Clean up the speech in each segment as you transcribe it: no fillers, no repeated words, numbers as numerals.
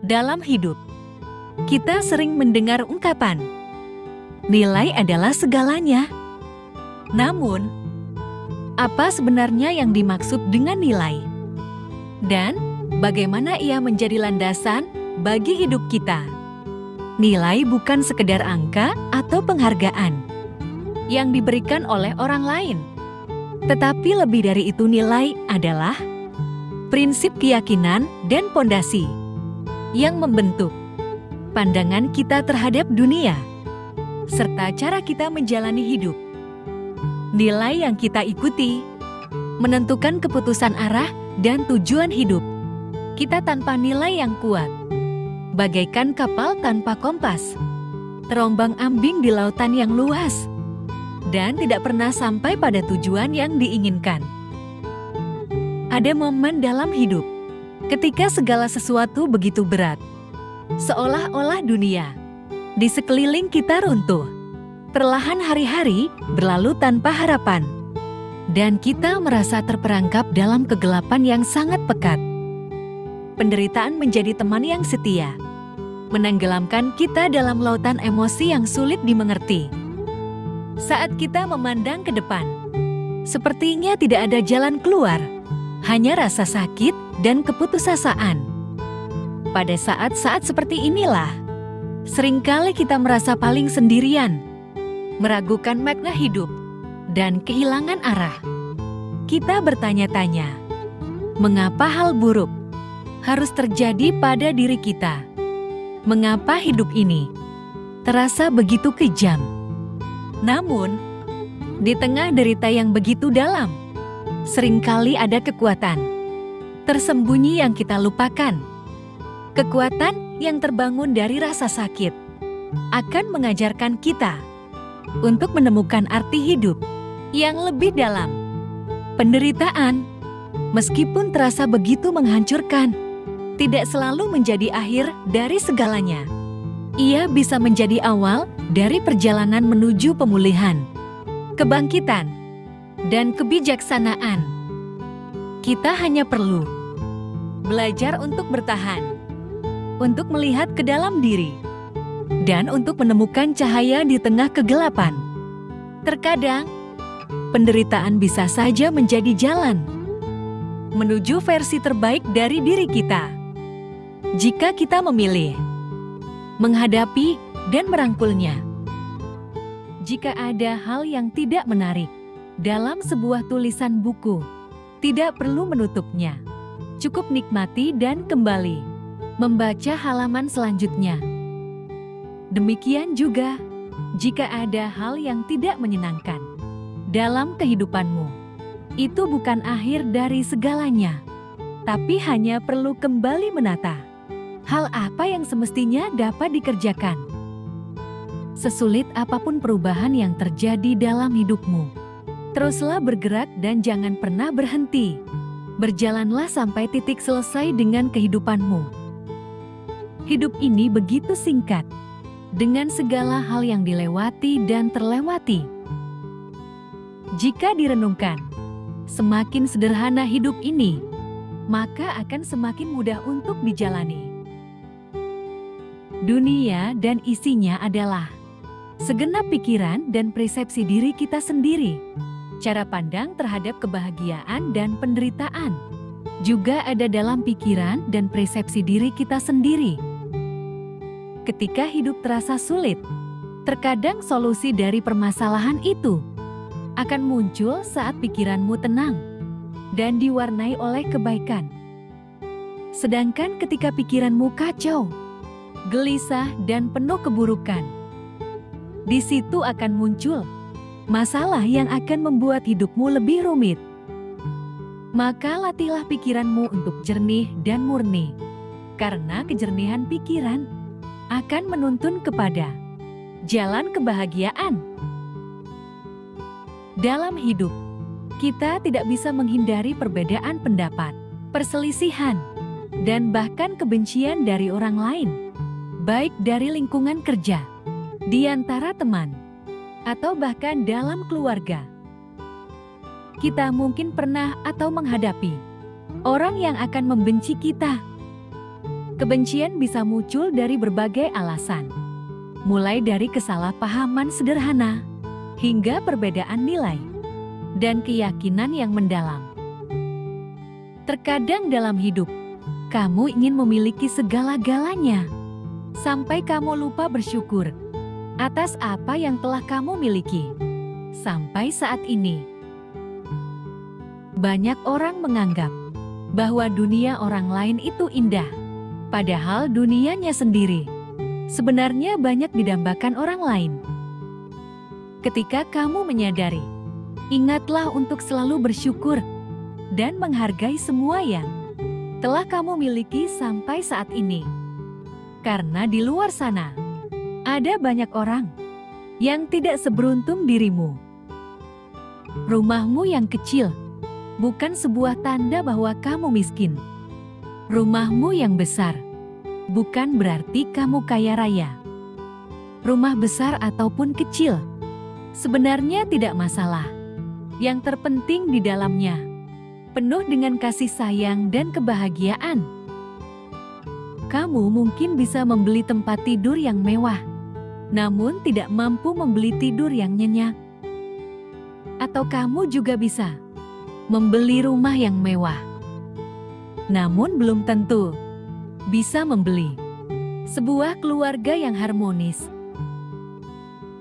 Dalam hidup, kita sering mendengar ungkapan, nilai adalah segalanya. Namun, apa sebenarnya yang dimaksud dengan nilai? Dan bagaimana ia menjadi landasan bagi hidup kita? Nilai bukan sekedar angka atau penghargaan yang diberikan oleh orang lain. Tetapi lebih dari itu, nilai adalah prinsip keyakinan dan pondasi yang membentuk pandangan kita terhadap dunia, serta cara kita menjalani hidup. Nilai yang kita ikuti menentukan keputusan arah dan tujuan hidup kita. Tanpa nilai yang kuat, bagaikan kapal tanpa kompas, terombang-ambing di lautan yang luas, dan tidak pernah sampai pada tujuan yang diinginkan. Ada momen dalam hidup ketika segala sesuatu begitu berat, seolah-olah dunia di sekeliling kita runtuh. Perlahan hari-hari berlalu tanpa harapan, dan kita merasa terperangkap dalam kegelapan yang sangat pekat. Penderitaan menjadi teman yang setia, menenggelamkan kita dalam lautan emosi yang sulit dimengerti. Saat kita memandang ke depan, sepertinya tidak ada jalan keluar, hanya rasa sakit dan keputusasaan. Pada saat-saat seperti inilah, seringkali kita merasa paling sendirian, meragukan makna hidup, dan kehilangan arah. Kita bertanya-tanya, mengapa hal buruk harus terjadi pada diri kita? Mengapa hidup ini terasa begitu kejam? Namun, di tengah derita yang begitu dalam, seringkali ada kekuatan tersembunyi yang kita lupakan. Kekuatan yang terbangun dari rasa sakit akan mengajarkan kita untuk menemukan arti hidup yang lebih dalam. Penderitaan, meskipun terasa begitu menghancurkan, tidak selalu menjadi akhir dari segalanya. Ia bisa menjadi awal dari perjalanan menuju pemulihan, kebangkitan, dan kebijaksanaan. Kita hanya perlu belajar untuk bertahan, untuk melihat ke dalam diri, dan untuk menemukan cahaya di tengah kegelapan. Terkadang, penderitaan bisa saja menjadi jalan menuju versi terbaik dari diri kita. Jika kita memilih menghadapi dan merangkulnya. Jika ada hal yang tidak menarik dalam sebuah tulisan buku, tidak perlu menutupnya. Cukup nikmati dan kembali membaca halaman selanjutnya. Demikian juga, jika ada hal yang tidak menyenangkan dalam kehidupanmu, itu bukan akhir dari segalanya, tapi hanya perlu kembali menata hal apa yang semestinya dapat dikerjakan. Sesulit apapun perubahan yang terjadi dalam hidupmu, teruslah bergerak dan jangan pernah berhenti. Berjalanlah sampai titik selesai dengan kehidupanmu. Hidup ini begitu singkat, dengan segala hal yang dilewati dan terlewati. Jika direnungkan, semakin sederhana hidup ini, maka akan semakin mudah untuk dijalani. Dunia dan isinya adalah segenap pikiran dan persepsi diri kita sendiri. Cara pandang terhadap kebahagiaan dan penderitaan juga ada dalam pikiran dan persepsi diri kita sendiri. Ketika hidup terasa sulit, terkadang solusi dari permasalahan itu akan muncul saat pikiranmu tenang dan diwarnai oleh kebaikan. Sedangkan ketika pikiranmu kacau, gelisah, dan penuh keburukan, di situ akan muncul masalah yang akan membuat hidupmu lebih rumit. Maka latihlah pikiranmu untuk jernih dan murni, karena kejernihan pikiran akan menuntun kepada jalan kebahagiaan. Dalam hidup, kita tidak bisa menghindari perbedaan pendapat, perselisihan, dan bahkan kebencian dari orang lain, baik dari lingkungan kerja, di antara teman, atau bahkan dalam keluarga. Kita mungkin pernah atau menghadapi orang yang akan membenci kita Kebencian bisa muncul dari berbagai alasan, mulai dari kesalahpahaman sederhana hingga perbedaan nilai dan keyakinan yang mendalam. Terkadang dalam hidup, kamu ingin memiliki segala-galanya, sampai kamu lupa bersyukur atas apa yang telah kamu miliki. Sampai saat ini, banyak orang menganggap bahwa dunia orang lain itu indah, padahal dunianya sendiri sebenarnya banyak didambakan orang lain. Ketika kamu menyadari, ingatlah untuk selalu bersyukur dan menghargai semua yang telah kamu miliki sampai saat ini. Karena di luar sana, ada banyak orang yang tidak seberuntung dirimu. Rumahmu yang kecil bukan sebuah tanda bahwa kamu miskin. Rumahmu yang besar bukan berarti kamu kaya raya. Rumah besar ataupun kecil sebenarnya tidak masalah. Yang terpenting di dalamnya penuh dengan kasih sayang dan kebahagiaan. Kamu mungkin bisa membeli tempat tidur yang mewah, namun tidak mampu membeli tidur yang nyenyak. Atau kamu juga bisa membeli rumah yang mewah, namun belum tentu bisa membeli sebuah keluarga yang harmonis.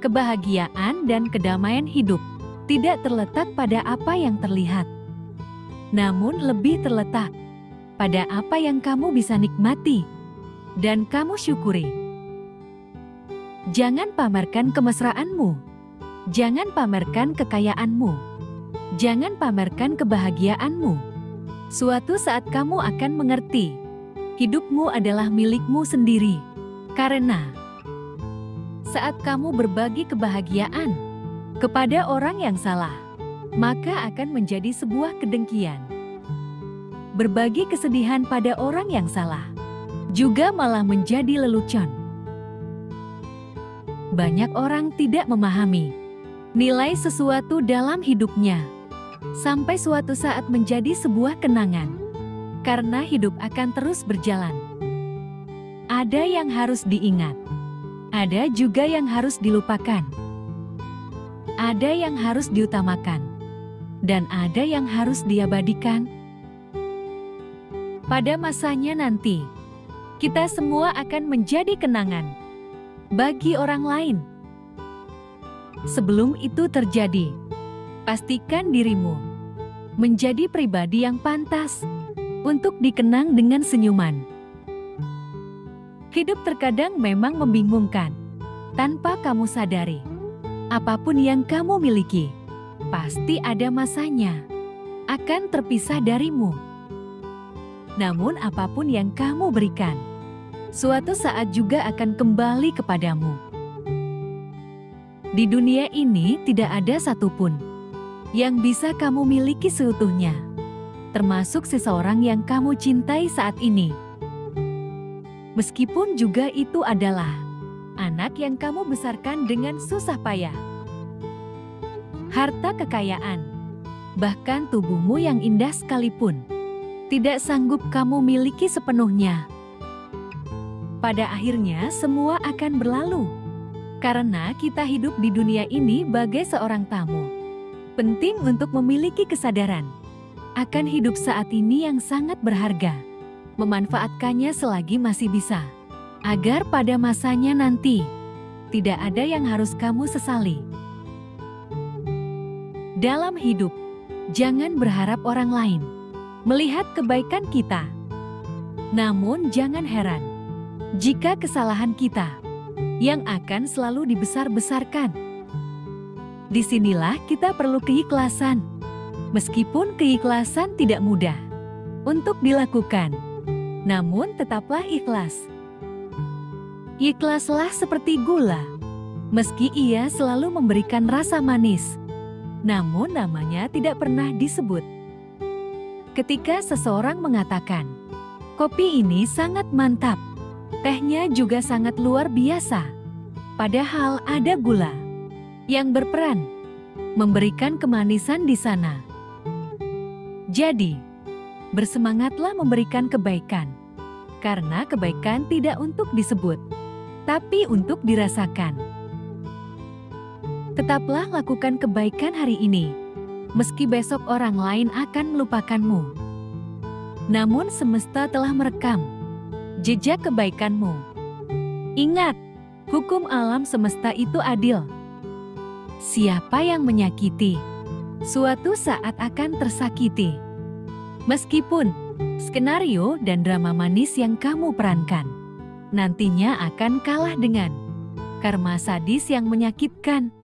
Kebahagiaan dan kedamaian hidup tidak terletak pada apa yang terlihat, namun lebih terletak pada apa yang kamu bisa nikmati dan kamu syukuri. Jangan pamerkan kemesraanmu, jangan pamerkan kekayaanmu, jangan pamerkan kebahagiaanmu. Suatu saat kamu akan mengerti, hidupmu adalah milikmu sendiri. Karena saat kamu berbagi kebahagiaan kepada orang yang salah, maka akan menjadi sebuah kedengkian. Berbagi kesedihan pada orang yang salah juga malah menjadi lelucon. Banyak orang tidak memahami nilai sesuatu dalam hidupnya, sampai suatu saat menjadi sebuah kenangan. Karena hidup akan terus berjalan. Ada yang harus diingat, ada juga yang harus dilupakan. Ada yang harus diutamakan, dan ada yang harus diabadikan. Pada masanya nanti, kita semua akan menjadi kenangan bagi orang lain. Sebelum itu terjadi, pastikan dirimu menjadi pribadi yang pantas untuk dikenang dengan senyuman. Hidup terkadang memang membingungkan. Tanpa kamu sadari, apapun yang kamu miliki pasti ada masanya akan terpisah darimu. Namun apapun yang kamu berikan, suatu saat juga akan kembali kepadamu. Di dunia ini tidak ada satupun yang bisa kamu miliki seutuhnya, termasuk seseorang yang kamu cintai saat ini. Meskipun juga itu adalah anak yang kamu besarkan dengan susah payah. Harta kekayaan, bahkan tubuhmu yang indah sekalipun, tidak sanggup kamu miliki sepenuhnya. Pada akhirnya semua akan berlalu, karena kita hidup di dunia ini bagai seorang tamu. Penting untuk memiliki kesadaran akan hidup saat ini yang sangat berharga, memanfaatkannya selagi masih bisa, agar pada masanya nanti tidak ada yang harus kamu sesali. Dalam hidup, jangan berharap orang lain melihat kebaikan kita. Namun jangan heran jika kesalahan kita yang akan selalu dibesar-besarkan. Disinilah kita perlu keikhlasan, meskipun keikhlasan tidak mudah untuk dilakukan. Namun tetaplah ikhlas. Ikhlaslah seperti gula, meski ia selalu memberikan rasa manis, namun namanya tidak pernah disebut. Ketika seseorang mengatakan, kopi ini sangat mantap, tehnya juga sangat luar biasa, padahal ada gula yang berperan memberikan kemanisan di sana. Jadi, bersemangatlah memberikan kebaikan Karena kebaikan tidak untuk disebut, tapi untuk dirasakan. Tetaplah lakukan kebaikan hari ini, meski besok orang lain akan melupakanmu. Namun semesta telah merekam jejak kebaikanmu. Ingat, hukum alam semesta itu adil. Siapa yang menyakiti, suatu saat akan tersakiti. Meskipun skenario dan drama manis yang kamu perankan nantinya akan kalah dengan karma sadis yang menyakitkan.